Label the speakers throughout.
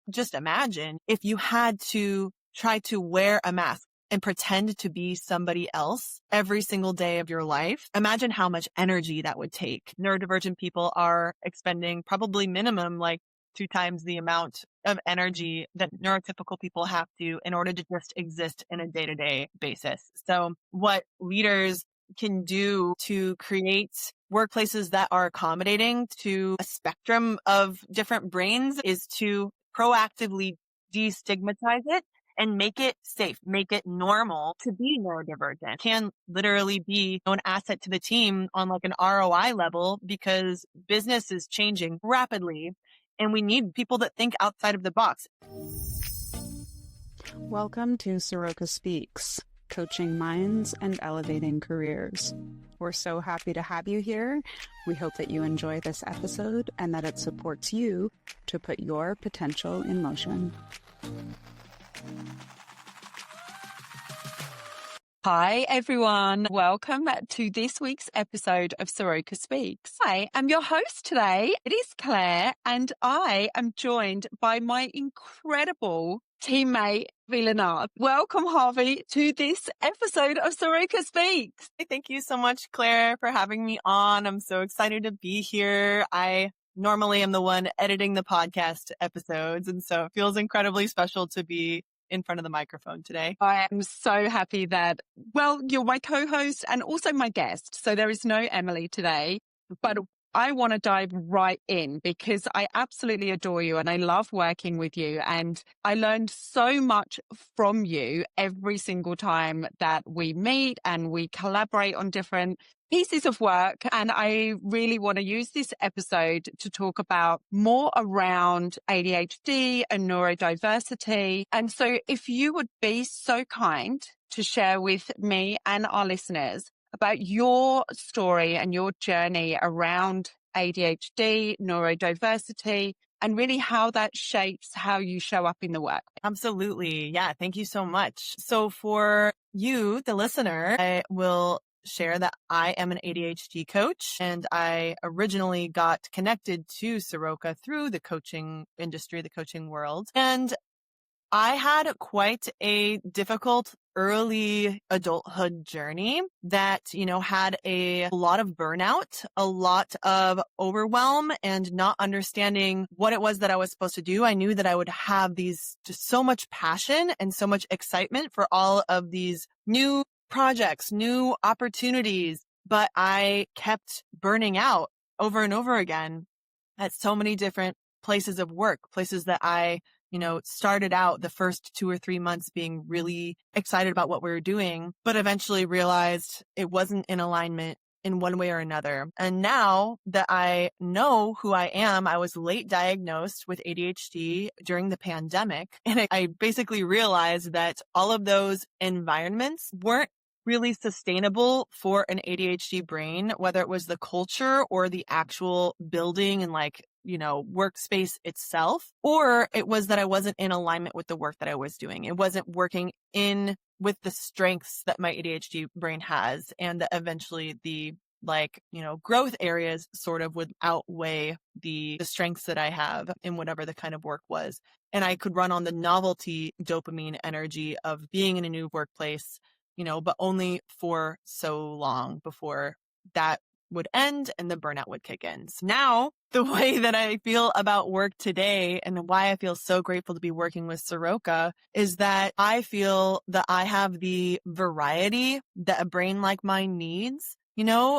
Speaker 1: just imagine if you had to try to wear a mask and pretend to be somebody else every single day of your life. Imagine how much energy that would take. Neurodivergent people are expending probably minimum like 2 times the amount of energy that neurotypical people have to in order to just exist in a day-to-day basis. So what leaders can do to create workplaces that are accommodating to a spectrum of different brains is to proactively destigmatize it and make it safe, make it normal to be neurodivergent. It can literally be an asset to the team on like an ROI level because business is changing rapidly and we need people that think outside of the box.
Speaker 2: Welcome to Saroca Speaks, coaching minds and elevating careers. We're so happy to have you here. We hope that you enjoy this episode and that it supports you to put your potential in motion.
Speaker 3: Hi, everyone. Welcome to this week's episode of Saroca Speaks. I am your host today. It is Claire, and I am joined by my incredible teammate, LeNar. Welcome, Harvey, to this episode of Saroca Speaks.
Speaker 1: Thank you so much, Claire, for having me on. I'm so excited to be here. I normally am the one editing the podcast episodes, and so it feels incredibly special to be in front of the microphone today.
Speaker 3: I am so happy that, well, you're my co-host and also my guest. So there is no Emily today, but I want to dive right in because I absolutely adore you and I love working with you. And I learned so much from you every single time that we meet and we collaborate on different pieces of work. And I really want to use this episode to talk about more around ADHD and neurodiversity. And so if you would be so kind to share with me and our listeners about your story and your journey around ADHD, neurodiversity, and really how that shapes how you show up in the work.
Speaker 1: Absolutely. Yeah. Thank you so much. So for you, the listener, I will share that I am an ADHD coach and I originally got connected to Saroca through the coaching industry, the coaching world. And I had quite a difficult early adulthood journey that, had a lot of burnout, a lot of overwhelm and not understanding what it was that I was supposed to do. I knew that I would have just so much passion and so much excitement for all of these new projects, new opportunities, but I kept burning out over and over again at so many different places of work, places that I started out the first 2 or 3 months being really excited about what we were doing, but eventually realized it wasn't in alignment in one way or another. And now that I know who I am, I was late diagnosed with ADHD during the pandemic. And I basically realized that all of those environments weren't really sustainable for an ADHD brain, whether it was the culture or the actual building and workspace itself, or it was that I wasn't in alignment with the work that I was doing. It wasn't working in with the strengths that my ADHD brain has, and that eventually the growth areas sort of would outweigh the strengths that I have in whatever the kind of work was. And I could run on the novelty dopamine energy of being in a new workplace, but only for so long before that would end and the burnout would kick in. So now the way that I feel about work today and why I feel so grateful to be working with Saroca is that I feel that I have the variety that a brain like mine needs,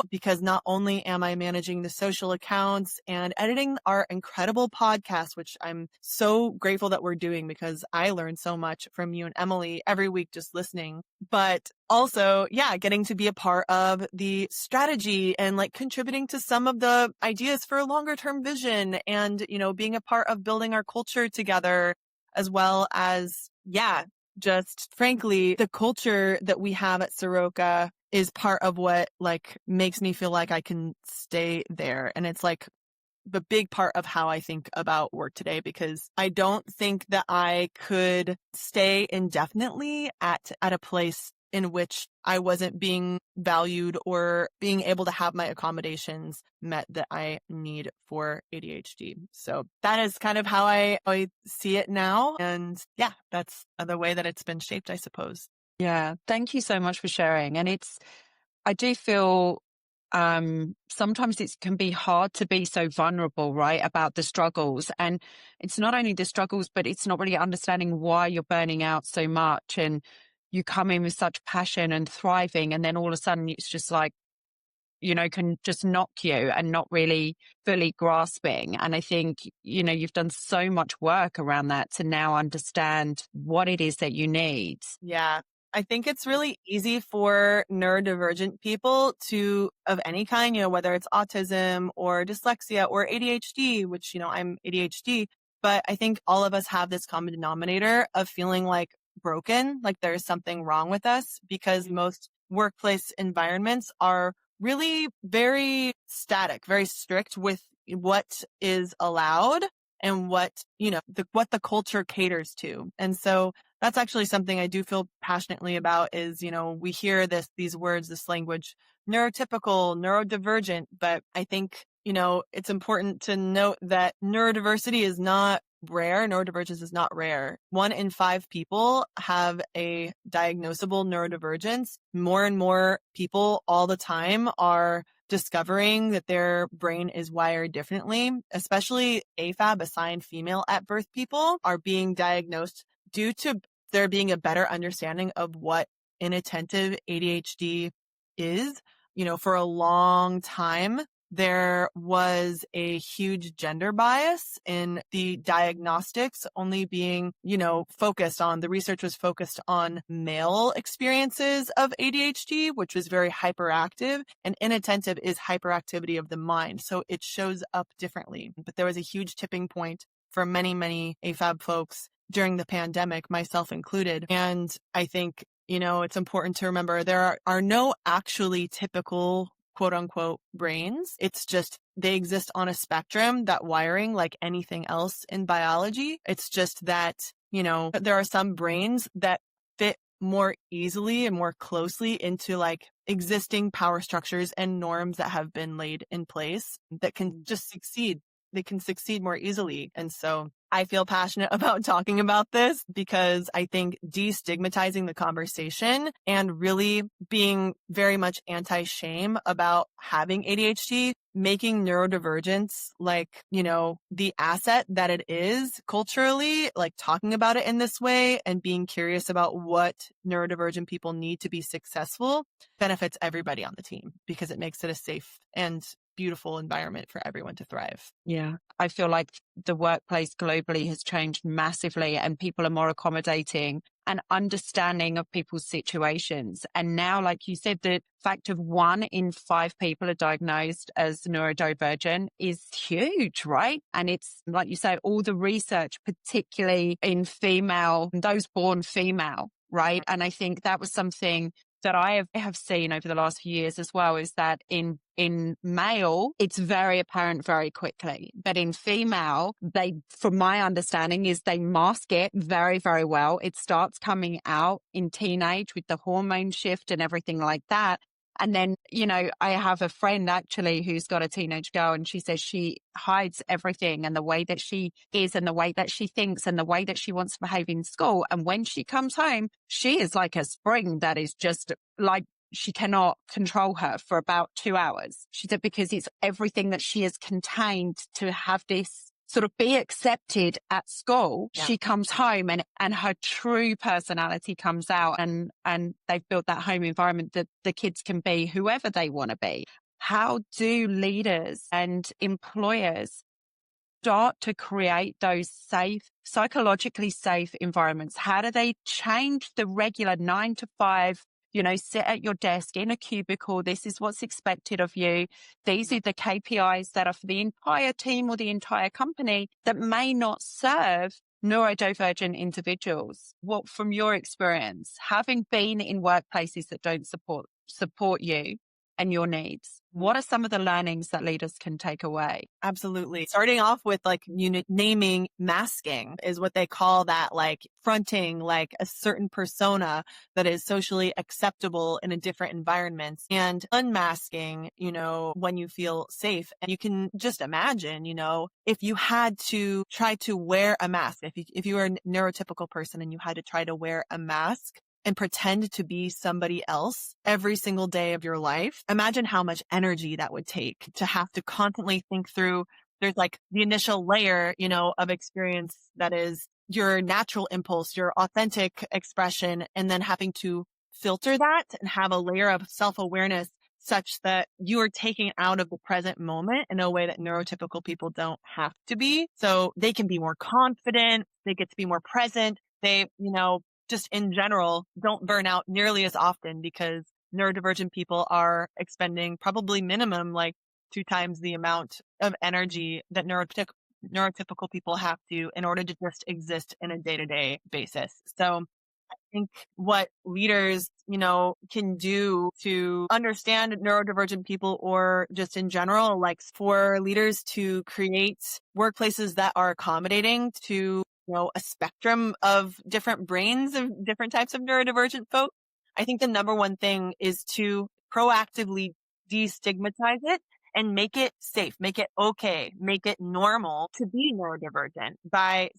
Speaker 1: because not only am I managing the social accounts and editing our incredible podcast, which I'm so grateful that we're doing because I learn so much from you and Emily every week just listening, but also, getting to be a part of the strategy and contributing to some of the ideas for a longer term vision and, being a part of building our culture together, as well as, just frankly, the culture that we have at Saroca is part of what makes me feel like I can stay there. And it's the big part of how I think about work today, because I don't think that I could stay indefinitely at a place in which I wasn't being valued or being able to have my accommodations met that I need for ADHD. So that is kind of how I see it now. And yeah, that's the way that it's been shaped, I suppose.
Speaker 3: Yeah. Thank you so much for sharing. And I do feel sometimes it can be hard to be so vulnerable, right, about the struggles. And it's not only the struggles, but it's not really understanding why you're burning out so much. And you come in with such passion and thriving, and then all of a sudden it's just like, can just knock you and not really fully grasping. And I think, you've done so much work around that to now understand what it is that you need.
Speaker 1: Yeah. I think it's really easy for neurodivergent people of any kind, whether it's autism or dyslexia or ADHD, which, I'm ADHD, but I think all of us have this common denominator of feeling like broken, like there's something wrong with us, because most workplace environments are really very static, very strict with what is allowed and what the culture caters to. And so that's actually something I do feel passionately about is, we hear these words, this language, neurotypical, neurodivergent, but I think, it's important to note that neurodiversity is not rare. Neurodivergence is not rare. 1 in 5 people have a diagnosable neurodivergence. More and more people all the time are discovering that their brain is wired differently, especially AFAB, assigned female at birth people, are being diagnosed due to there being a better understanding of what inattentive ADHD is. For a long time, there was a huge gender bias in the diagnostics only being, the research was focused on male experiences of ADHD, which was very hyperactive, and inattentive is hyperactivity of the mind. So it shows up differently. But there was a huge tipping point for many, many AFAB folks during the pandemic, myself included. And I think, it's important to remember there are no actually typical quote unquote brains. It's just they exist on a spectrum, that wiring like anything else in biology. It's just that, there are some brains that fit more easily and more closely into like existing power structures and norms that have been laid in place that can just succeed. They can succeed more easily. And so I feel passionate about talking about this because I think destigmatizing the conversation and really being very much anti-shame about having ADHD, making neurodivergence like, the asset that it is culturally, like talking about it in this way and being curious about what neurodivergent people need to be successful benefits everybody on the team because it makes it a safe and beautiful environment for everyone to thrive.
Speaker 3: Yeah. I feel like the workplace globally has changed massively and people are more accommodating and understanding of people's situations. And now, like you said, the fact of 1 in 5 people are diagnosed as neurodivergent is huge, right? And it's like you say, all the research, particularly in those born female, right? And I think that was something that I have seen over the last few years as well, is that in male, it's very apparent very quickly. But in female, from my understanding, is they mask it very, very well. It starts coming out in teenage with the hormone shift and everything like that. And then, I have a friend actually who's got a teenage girl and she says she hides everything and the way that she is and the way that she thinks and the way that she wants to behave in school. And when she comes home, she is like a spring that is just like, she cannot control her for about 2 hours. She said, because it's everything that she has contained to have this sort of be accepted at school. Yeah. She comes home and her true personality comes out and they've built that home environment that the kids can be whoever they want to be. How do leaders and employers start to create those safe, psychologically safe environments? How do they change the regular 9 to 5, sit at your desk in a cubicle? This is what's expected of you. These are the KPIs that are for the entire team or the entire company that may not serve neurodivergent individuals. What, from your experience, having been in workplaces that don't support you and your needs? what are some of the learnings that leaders can take away?
Speaker 1: Absolutely. Starting off with like naming masking is what they call that, like fronting like a certain persona that is socially acceptable in a different environment, and unmasking, when you feel safe. And you can just imagine, if you had to try to wear a mask, if you were a neurotypical person and you had to try to wear a mask and pretend to be somebody else every single day of your life. Imagine how much energy that would take to have to constantly think through. There's like the initial layer, of experience that is your natural impulse, your authentic expression, and then having to filter that and have a layer of self-awareness such that you are taking it out of the present moment in a way that neurotypical people don't have to be. So they can be more confident. They get to be more present. They, just in general, don't burn out nearly as often because neurodivergent people are expending probably minimum like 2 times the amount of energy that neurotypical people have to in order to just exist in a day-to-day basis. So I think what leaders, can do to understand neurodivergent people, or just in general, like for leaders to create workplaces that are accommodating to a spectrum of different brains of different types of neurodivergent folks. I think the number one thing is to proactively destigmatize it and make it safe, make it okay, make it normal to be neurodivergent by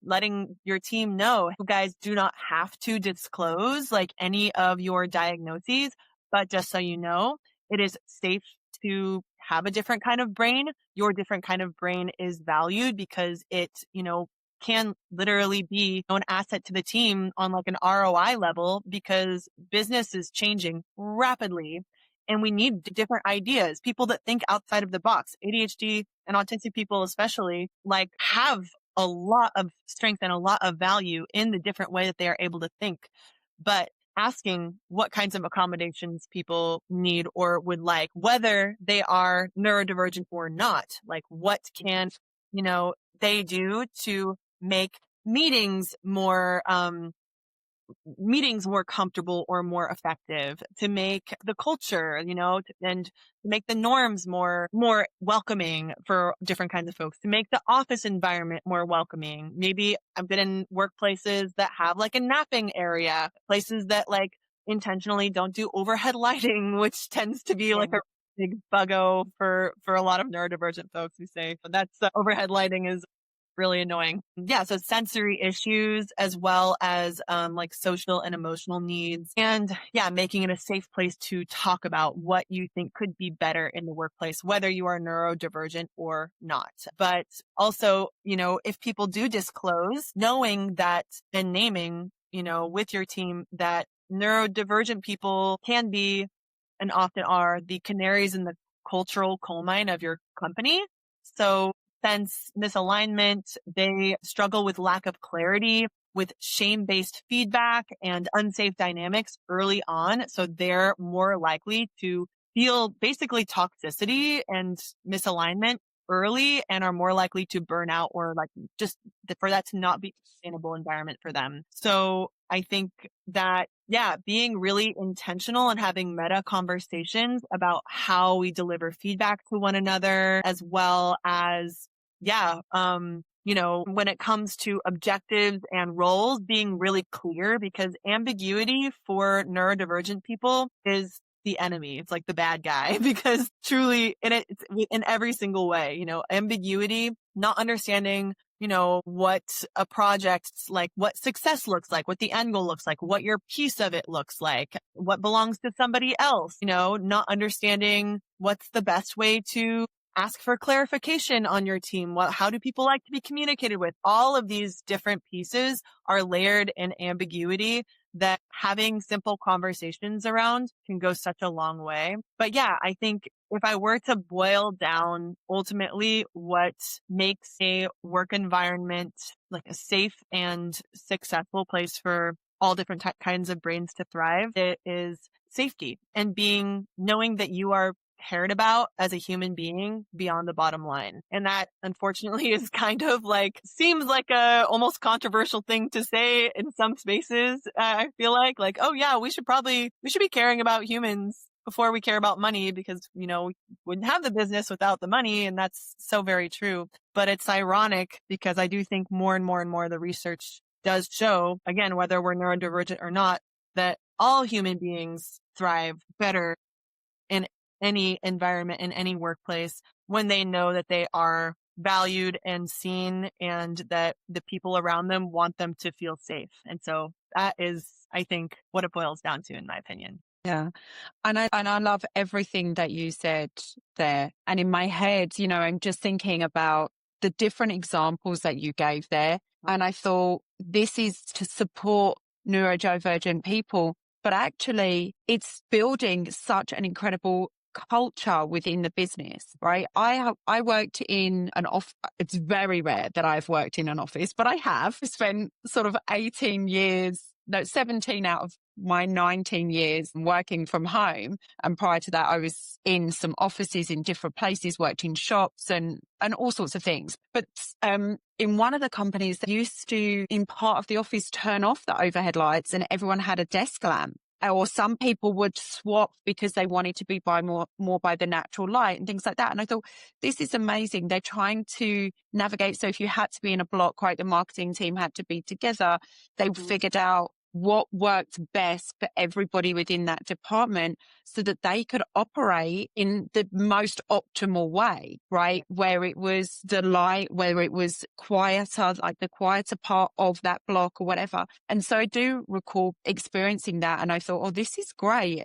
Speaker 1: letting your team know, you guys do not have to disclose like any of your diagnoses, but just so you know, it is safe to have a different kind of brain. Your different kind of brain is valued because it, can literally be an asset to the team on like an ROI level, because business is changing rapidly and we need different ideas, people that think outside of the box. ADHD and autistic people especially like have a lot of strength and a lot of value in the different way that they are able to think. But asking what kinds of accommodations people need or would like, whether they are neurodivergent or not, like what can, they do to make meetings more comfortable or more effective, to make the culture, and to make the norms more welcoming for different kinds of folks, to make the office environment more welcoming. Maybe I've been in workplaces that have like a napping area, places that like intentionally don't do overhead lighting, which tends to be like a big buggo for a lot of neurodivergent folks who say, but that's overhead lighting is really annoying. Yeah. So sensory issues as well as like social and emotional needs, and making it a safe place to talk about what you think could be better in the workplace, whether you are neurodivergent or not. But also, if people do disclose, knowing that and naming, with your team that neurodivergent people can be and often are the canaries in the cultural coal mine of your company. So sense misalignment, they struggle with lack of clarity, with shame-based feedback and unsafe dynamics early on. So they're more likely to feel basically toxicity and misalignment early and are more likely to burn out, or like just for that to not be a sustainable environment for them. So I think that, being really intentional and having meta conversations about how we deliver feedback to one another, as well as, when it comes to objectives and roles, being really clear, because ambiguity for neurodivergent people is the enemy. It's like the bad guy, because truly it's in every single way, ambiguity, not understanding, what a project's like, what success looks like, what the end goal looks like, what your piece of it looks like, what belongs to somebody else, not understanding what's the best way to ask for clarification on your team. How do people like to be communicated with? All of these different pieces are layered in ambiguity that having simple conversations around can go such a long way. But I think if I were to boil down ultimately what makes a work environment like a safe and successful place for all different kinds of brains to thrive, it is safety and knowing that you are cared about as a human being beyond the bottom line. And that unfortunately is kind of like, seems like a almost controversial thing to say in some spaces. I feel like, oh yeah, we should be caring about humans before we care about money because, we wouldn't have the business without the money. And that's so very true. But it's ironic because I do think more and more and more the research does show, again, whether we're neurodivergent or not, that all human beings thrive better in any environment, in any workplace, when they know that they are valued and seen and that the people around them want them to feel safe. And so that is, I think, what it boils down to, in my opinion.
Speaker 3: Yeah. And I love everything that you said there. And in my head, I'm just thinking about the different examples that you gave there. And I thought this is to support neurodivergent people, but actually it's building such an incredible culture within the business, right? I worked in an office. It's very rare that I've worked in an office, but I have spent sort of 17 out of my 19 years working from home. And prior to that, I was in some offices in different places, worked in shops and all sorts of things. But in one of the companies, they used to, in part of the office, turn off the overhead lights and everyone had a desk lamp. Or some people would swap because they wanted to be more by the natural light and things like that. And I thought, this is amazing. They're trying to navigate. So if you had to be in a block, right, the marketing team had to be together. They figured out what worked best for everybody within that department so that they could operate in the most optimal way, right? Where it was the light, where it was quieter, like the quieter part of that block or whatever. And so I do recall experiencing that. And I thought, oh, this is great,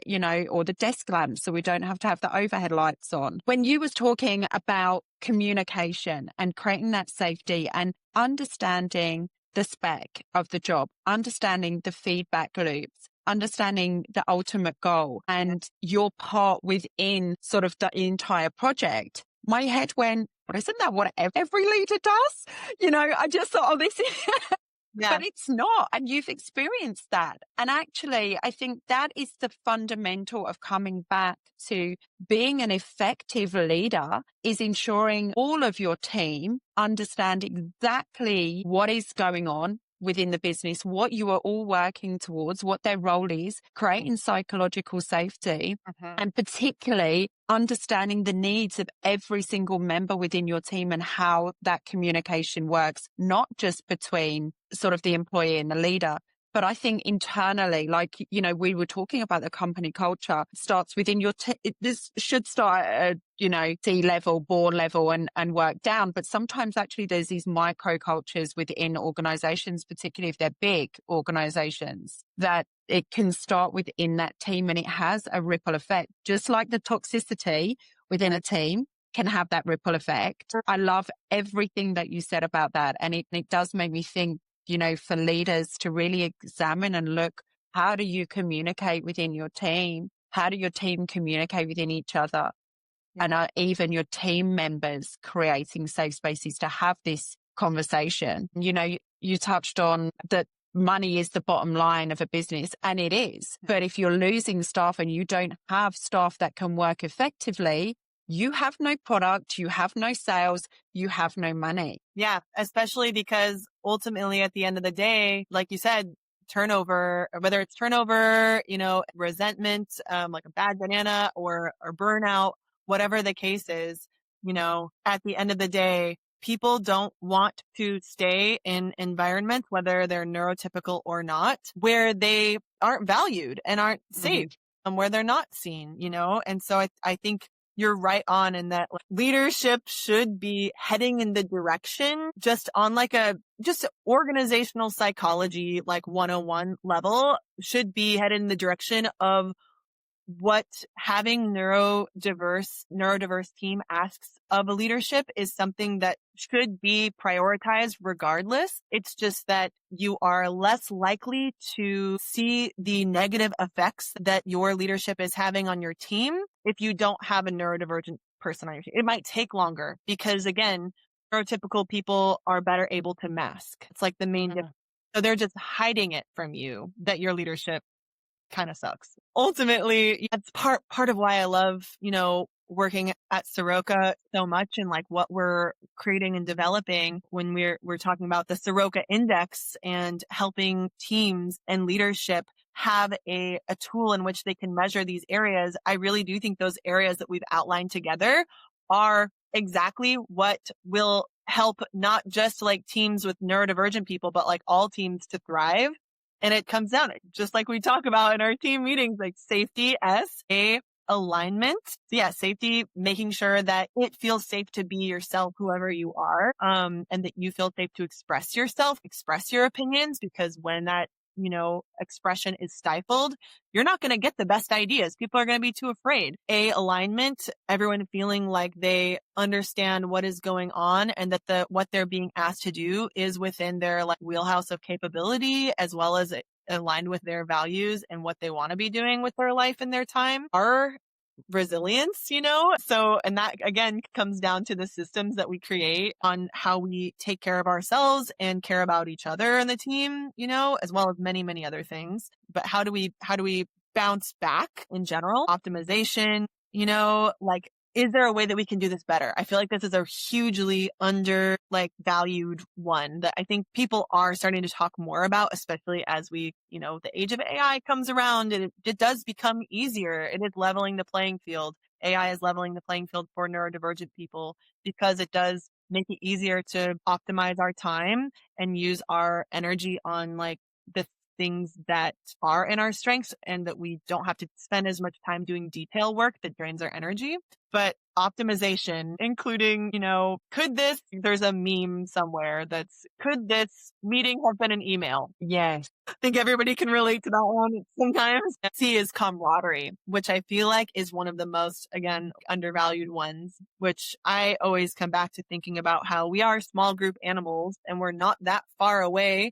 Speaker 3: or the desk lamps, so we don't have to have the overhead lights on. When you was talking about communication and creating that safety and understanding the spec of the job, understanding the feedback loops, understanding the ultimate goal and your part within sort of the entire project. My head went, well, isn't that what every leader does? I just thought, oh, this is... Yeah. But it's not. And you've experienced that. And actually, I think that is the fundamental of coming back to being an effective leader is ensuring all of your team understand exactly what is going on within the business, what you are all working towards, what their role is, creating psychological safety, and particularly understanding the needs of every single member within your team and how that communication works, not just between sort of the employee and the leader, but I think internally, like, we were talking about the company culture starts within your this should start at, C-level, board level and work down. But sometimes actually there's these micro cultures within organizations, particularly if they're big organizations, that it can start within that team and it has a ripple effect, just like the toxicity within a team can have that ripple effect. I love everything that you said about that. And it does make me think, for leaders to really examine and look, how do you communicate within your team? How do your team communicate within each other? Yeah. And are even your team members creating safe spaces to have this conversation? You touched on that money is the bottom line of a business, and it is. But if you're losing staff and you don't have staff that can work effectively, you have no product, you have no sales, you have no money.
Speaker 1: Yeah, especially because ultimately at the end of the day, like you said, turnover, whether it's turnover, resentment, like a bad banana or burnout, whatever the case is, at the end of the day, people don't want to stay in environments, whether they're neurotypical or not, where they aren't valued and aren't safe and where they're not seen, And so I think you're right on in that leadership should be heading in the direction just on like just organizational psychology, like 101 level, should be headed in the direction of what having neurodiverse team asks of a leadership is something that should be prioritized regardless. It's just that you are less likely to see the negative effects that your leadership is having on your team if you don't have a neurodivergent person on your team. It might take longer because, again, neurotypical people are better able to mask. It's like the main difference. So they're just hiding it from you that your leadership kind of sucks. Ultimately, that's part of why I love, working at Saroca so much and like what we're creating and developing when we're talking about the Saroca Index and helping teams and leadership have a tool in which they can measure these areas, I really do think those areas that we've outlined together are exactly what will help not just like teams with neurodivergent people, but like all teams to thrive. And it comes down, just like we talk about in our team meetings, like safety, alignment. So yeah, safety, making sure that it feels safe to be yourself, whoever you are, and that you feel safe to express yourself, express your opinions, because when that, expression is stifled, you're not going to get the best ideas. People are going to be too afraid. Alignment, everyone feeling like they understand what is going on and that what they're being asked to do is within their like wheelhouse of capability, as well as aligned with their values and what they want to be doing with their life and their time. Our resilience, So, and that again comes down to the systems that we create on how we take care of ourselves and care about each other in the team, as well as many, many other things. But how do we bounce back in general? Optimization, like, is there a way that we can do this better? I feel like this is a hugely valued one that I think people are starting to talk more about, especially as the age of AI comes around and it does become easier. It is leveling the playing field. AI is leveling the playing field for neurodivergent people because it does make it easier to optimize our time and use our energy on like the things that are in our strengths and that we don't have to spend as much time doing detail work that drains our energy. But optimization, including, there's a meme somewhere could this meeting have been an email?
Speaker 3: Yes.
Speaker 1: I think everybody can relate to that one sometimes. C is camaraderie, which I feel like is one of the most, again, undervalued ones, which I always come back to thinking about how we are small group animals and we're not that far away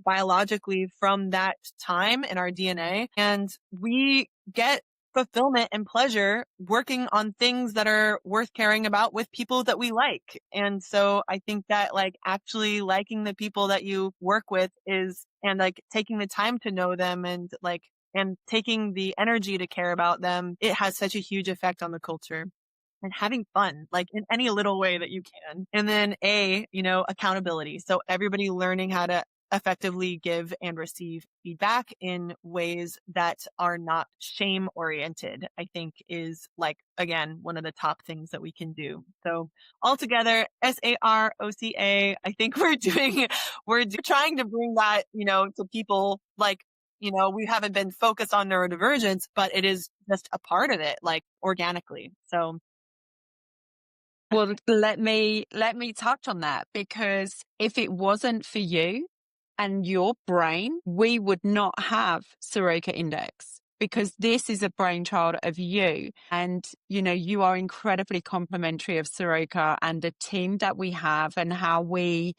Speaker 1: biologically from that time in our DNA. And we get fulfillment and pleasure working on things that are worth caring about with people that we like. And so I think that like actually liking the people that you work with and like taking the time to know them and taking the energy to care about them, it has such a huge effect on the culture. And having fun, like in any little way that you can. And then accountability. So everybody learning how to effectively give and receive feedback in ways that are not shame oriented, I think is like, again, one of the top things that we can do. So altogether, SAROCA, I think we're trying to bring that, to people like, we haven't been focused on neurodivergence, but it is just a part of it, like organically. So.
Speaker 3: Well, let me touch on that, because if it wasn't for you and your brain, we would not have Saroca Index, because this is a brainchild of you. And, you are incredibly complimentary of Saroca and the team that we have and how we,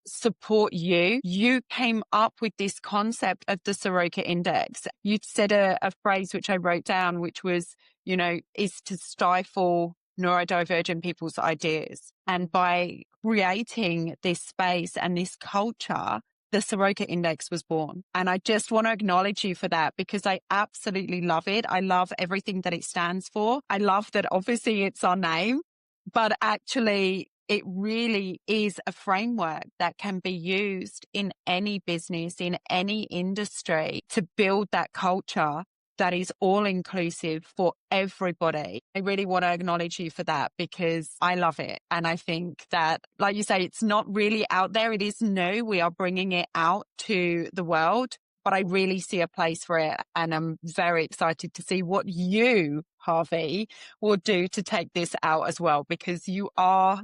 Speaker 3: support you. You came up with this concept of the Saroca Index. You said a phrase which I wrote down, which was, is to stifle neurodivergent people's ideas. And by creating this space and this culture, the Saroca Index was born. And I just want to acknowledge you for that, because I absolutely love it. I love everything that it stands for. I love that obviously it's our name, but actually it really is a framework that can be used in any business, in any industry, to build that culture that is all inclusive for everybody. I really want to acknowledge you for that, because I love it. And I think that, like you say, it's not really out there. It is new. We are bringing it out to the world, but I really see a place for it. And I'm very excited to see what you, Harvey, will do to take this out as well, because you are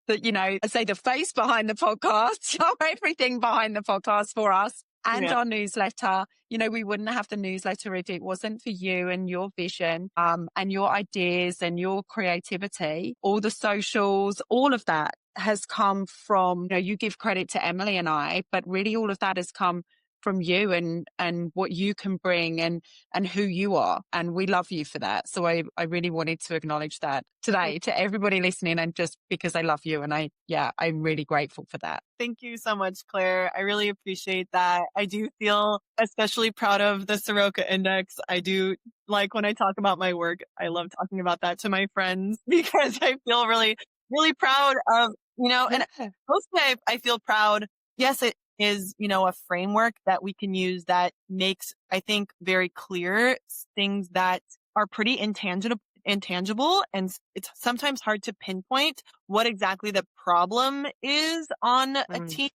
Speaker 3: I say the face behind the podcast, everything behind the podcast for us. And our newsletter, we wouldn't have the newsletter if it wasn't for you and your vision, and your ideas and your creativity. All the socials, all of that has come from, you give credit to Emily and I, but really all of that has come from you and what you can bring and who you are. And we love you for that. So I really wanted to acknowledge that today to everybody listening, and just because I love you. And I'm really grateful for that.
Speaker 1: Thank you so much, Claire. I really appreciate that. I do feel especially proud of the Saroca Index. I do like when I talk about my work. I love talking about that to my friends because I feel really, really proud of, and mostly I feel proud. Yes, is, a framework that we can use that makes, I think, very clear things that are pretty intangible. And it's sometimes hard to pinpoint what exactly the problem is on a team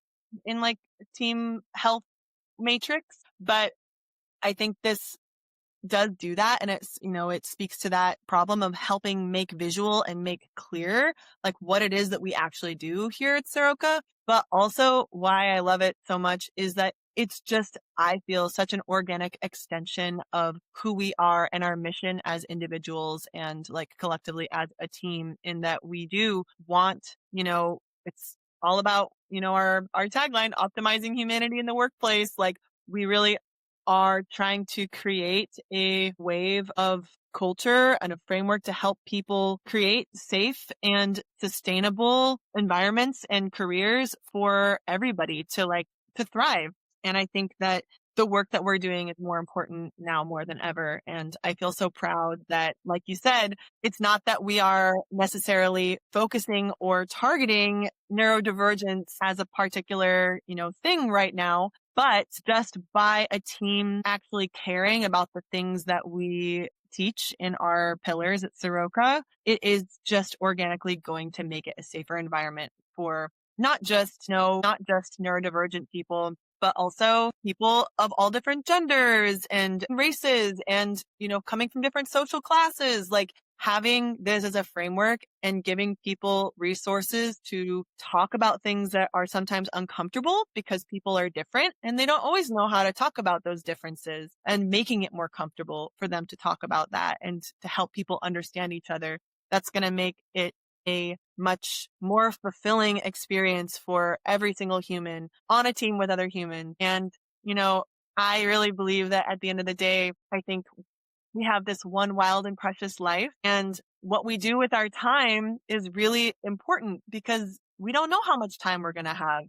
Speaker 1: in like a team health matrix. But I think this does do that. And it's, it speaks to that problem of helping make visual and make clear like what it is that we actually do here at Saroca. But also why I love it so much is that it's just, I feel, such an organic extension of who we are and our mission as individuals and like collectively as a team, in that we do want, it's all about, our tagline, optimizing humanity in the workplace. Like we really are trying to create a wave of culture and a framework to help people create safe and sustainable environments and careers for everybody to thrive. And I think that the work that we're doing is more important now more than ever. And I feel so proud that, like you said, it's not that we are necessarily focusing or targeting neurodivergence as a particular, thing right now, but just by a team actually caring about the things that we teach in our pillars at Saroca, it is just organically going to make it a safer environment for not just neurodivergent people, but also people of all different genders and races and, coming from different social classes. Like having this as a framework and giving people resources to talk about things that are sometimes uncomfortable because people are different and they don't always know how to talk about those differences, and making it more comfortable for them to talk about that and to help people understand each other. That's going to make it a much more fulfilling experience for every single human on a team with other humans. And, I really believe that at the end of the day, I think we have this one wild and precious life, and what we do with our time is really important because we don't know how much time we're going to have.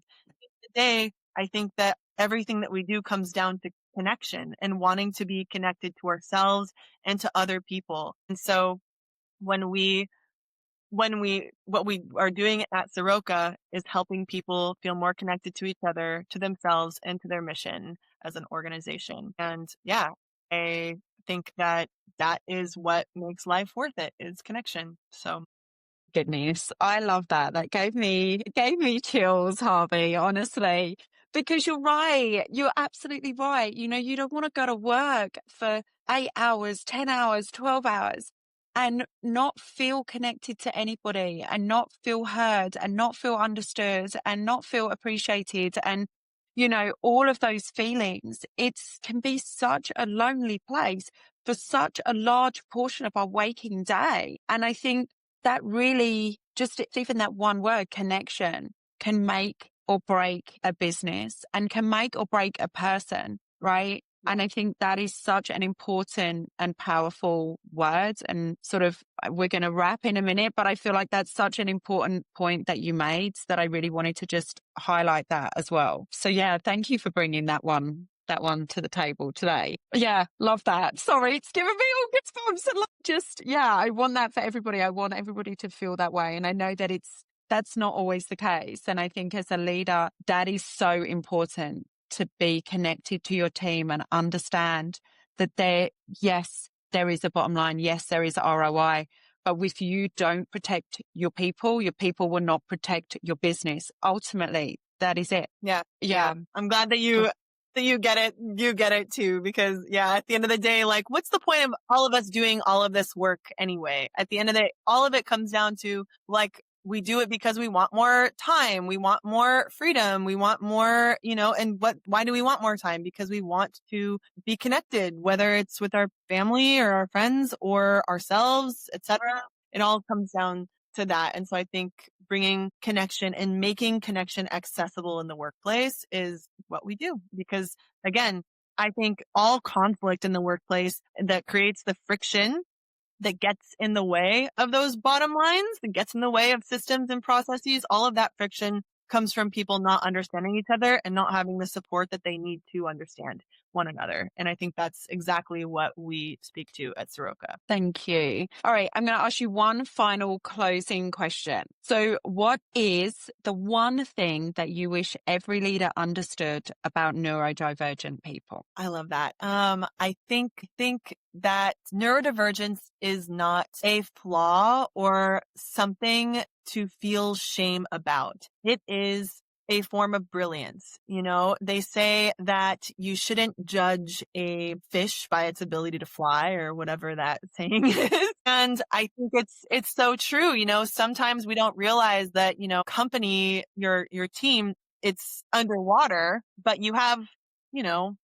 Speaker 1: Today, I think that everything that we do comes down to connection and wanting to be connected to ourselves and to other people. And so what we are doing at Saroca is helping people feel more connected to each other, to themselves, and to their mission as an organization. And yeah, I think that is what makes life worth it, is connection. So
Speaker 3: Goodness, I love that. That gave me chills, Harvey, honestly, because you're right. You're absolutely right. You don't want to go to work for 8 hours, 10 hours, 12 hours and not feel connected to anybody and not feel heard and not feel understood and not feel appreciated. And, all of those feelings, it can be such a lonely place for such a large portion of our waking day. And I think that really just even that one word, connection, can make or break a business and can make or break a person, right? And I think that is such an important and powerful word. And sort of, we're going to wrap in a minute, but I feel like that's such an important point that you made that I really wanted to just highlight that as well. So yeah, thank you for bringing that one to the table today. Yeah, love that. Sorry, it's giving me all goosebumps. And I want that for everybody. I want everybody to feel that way. And I know that that's not always the case. And I think as a leader, that is so important, to be connected to your team and understand that there is a bottom line. Yes, there is ROI. But if you don't protect your people will not protect your business. Ultimately, that is it.
Speaker 1: Yeah. I'm glad that you get it. You get it too, because at the end of the day, like, what's the point of all of us doing all of this work anyway? At the end of the day, all of it comes down to, like, we do it because we want more time. We want more freedom. We want more, why do we want more time? Because we want to be connected, whether it's with our family or our friends or ourselves, etc. It all comes down to that. And so I think bringing connection and making connection accessible in the workplace is what we do. Because again, I think all conflict in the workplace that creates the friction that gets in the way of those bottom lines, that gets in the way of systems and processes, all of that friction comes from people not understanding each other and not having the support that they need to understand. one another. And I think that's exactly what we speak to at Saroca.
Speaker 3: Thank you. All right. I'm going to ask you one final closing question. So what is the one thing that you wish every leader understood about neurodivergent people?
Speaker 1: I love that. I think that neurodivergence is not a flaw or something to feel shame about. It is a form of brilliance. You know, they say that you shouldn't judge a fish by its ability to fly or whatever that saying is. And I think it's so true. You know, sometimes we don't realize that, you know, your team, it's underwater, but you have, you know,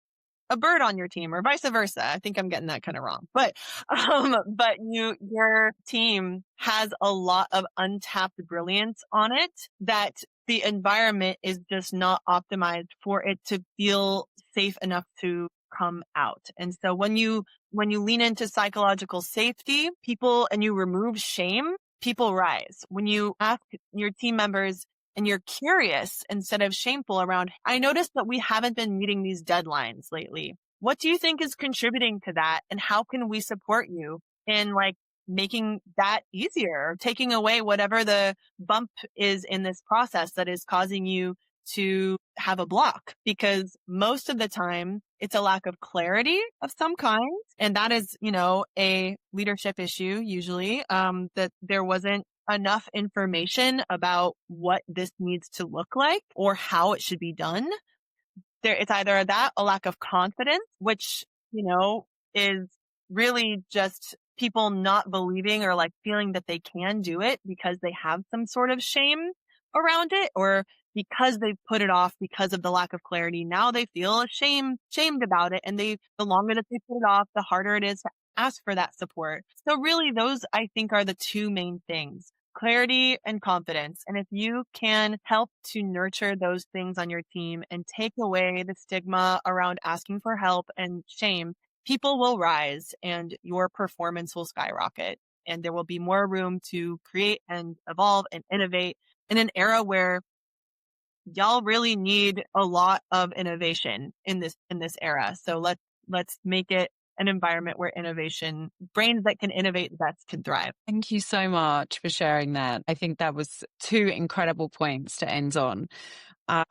Speaker 1: a bird on your team or vice versa. I think I'm getting that kind of wrong, but your team has a lot of untapped brilliance on it that the environment is just not optimized for it to feel safe enough to come out. And so when you lean into psychological safety, and you remove shame, people rise. When you ask your team members and you're curious instead of shameful around, I noticed that we haven't been meeting these deadlines lately. What do you think is contributing to that? And how can we support you in like making that easier, or taking away whatever the bump is in this process that is causing you to have a block? Because most of the time it's a lack of clarity of some kind. And that is, you know, a leadership issue usually, that there wasn't enough information about what this needs to look like or how it should be done. It's either that, a lack of confidence, which, you know, is really just people not believing or like feeling that they can do it because they have some sort of shame around it, or because they've put it off because of the lack of clarity. Now they feel shamed about it. And the longer that they put it off, the harder it is to ask for that support. So really those, I think, are the two main things: clarity and confidence. And if you can help to nurture those things on your team and take away the stigma around asking for help and shame, people will rise and your performance will skyrocket. And there will be more room to create and evolve and innovate in an era where y'all really need a lot of innovation in this era. So let's make it an environment where brains that can innovate the best can thrive.
Speaker 3: Thank you so much for sharing that. I think that was two incredible points to end on.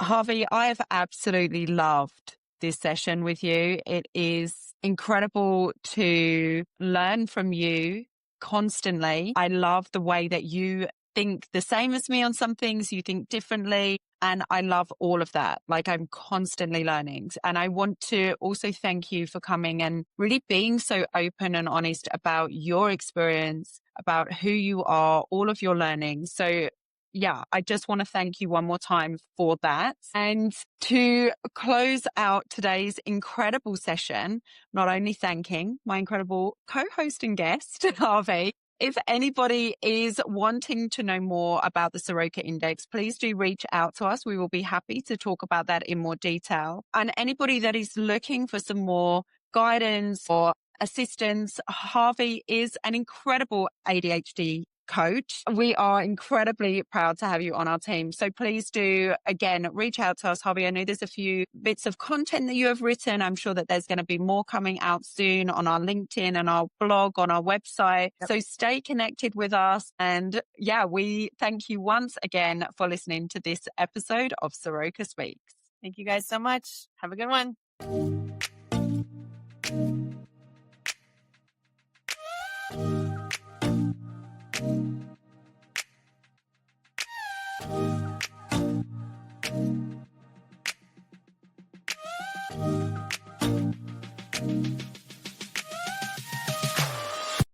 Speaker 3: Harvey, I have absolutely loved this session with you. It is incredible to learn from you constantly. I love the way that you think the same as me on some things, you think differently. And I love all of that. Like, I'm constantly learning. And I want to also thank you for coming and really being so open and honest about your experience, about who you are, all of your learning. So yeah, I just want to thank you one more time for that. And to close out today's incredible session, not only thanking my incredible co-host and guest, Harvey. If anybody is wanting to know more about the Saroca Index, please do reach out to us. We will be happy to talk about that in more detail. And anybody that is looking for some more guidance or assistance, Harvey is an incredible ADHD coach. We are incredibly proud to have you on our team. So please do, again, reach out to us, Harvey. I know there's a few bits of content that you have written. I'm sure that there's going to be more coming out soon on our LinkedIn and our blog, on our website. Yep. So stay connected with us. And yeah, we thank you once again for listening to this episode of Saroca Speaks.
Speaker 1: Thank you guys so much. Have a good one.